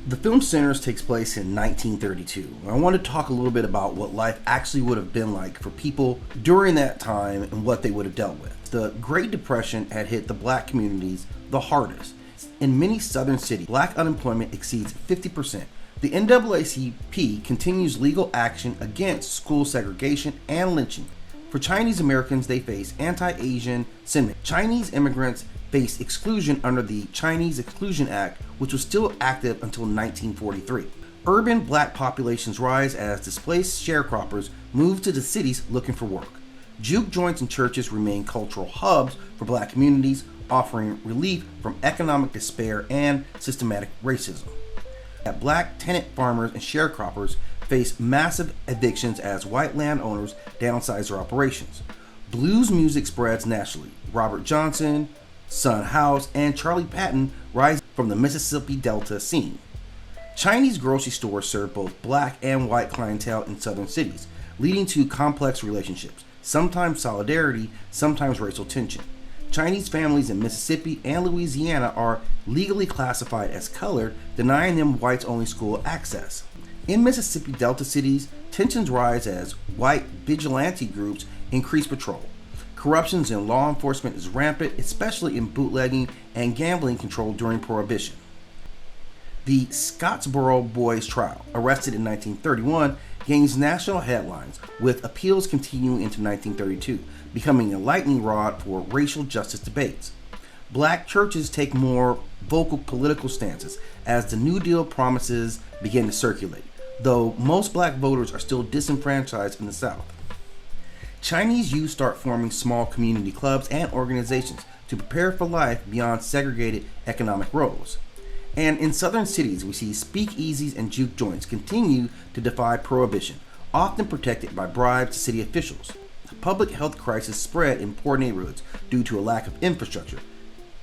The film Sinners takes place in 1932. I want to talk a little bit about what life actually would have been like for people during that time and what they would have dealt with. The Great Depression had hit the black communities the hardest. In many southern cities, black unemployment exceeds 50%. The NAACP continues legal action against school segregation and lynching. For Chinese Americans, they face anti-Asian sentiment. Chinese immigrants faced exclusion under the Chinese Exclusion Act, which was still active until 1943. Urban black populations rise as displaced sharecroppers move to the cities looking for work. Juke joints and churches remain cultural hubs for black communities, offering relief from economic despair and systematic racism. Black tenant farmers and sharecroppers face massive evictions as white landowners downsize their operations. Blues music spreads nationally. Robert Johnson, Son House, and Charlie Patton rise from the Mississippi Delta scene. Chinese grocery stores serve both black and white clientele in southern cities, leading to complex relationships, sometimes solidarity, sometimes racial tension. Chinese families in Mississippi and Louisiana are legally classified as colored, denying them whites-only school access. In Mississippi Delta cities, tensions rise as white vigilante groups increase patrol. Corruption in law enforcement is rampant, especially in bootlegging and gambling control during Prohibition. The Scottsboro Boys trial, arrested in 1931, gains national headlines, with appeals continuing into 1932, becoming a lightning rod for racial justice debates. Black churches take more vocal political stances as the New Deal promises begin to circulate, though most black voters are still disenfranchised in the South. Chinese youth start forming small community clubs and organizations to prepare for life beyond segregated economic roles. And in southern cities, we see speakeasies and juke joints continue to defy prohibition, often protected by bribes to city officials. The public health crisis spread in poor neighborhoods due to a lack of infrastructure,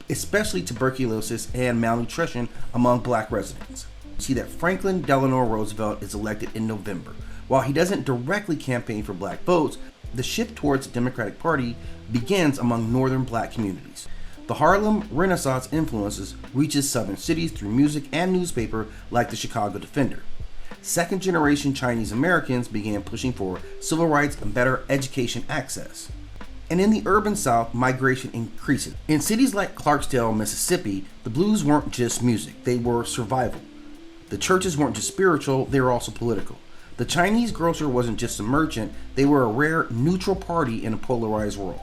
especially tuberculosis and malnutrition among black residents. We see that Franklin Delano Roosevelt is elected in November. While he doesn't directly campaign for black votes, the shift towards the Democratic Party begins among northern black communities. The Harlem Renaissance influences reaches southern cities through music and newspaper like the Chicago Defender. Second-generation Chinese Americans began pushing for civil rights and better education access. And in the urban South, migration increases. In cities like Clarksdale, Mississippi, the blues weren't just music, they were survival. The churches weren't just spiritual, they were also political. The Chinese grocer wasn't just a merchant, they were a rare neutral party in a polarized world.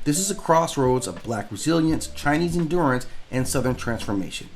This is a crossroads of black resilience, Chinese endurance, and southern transformation.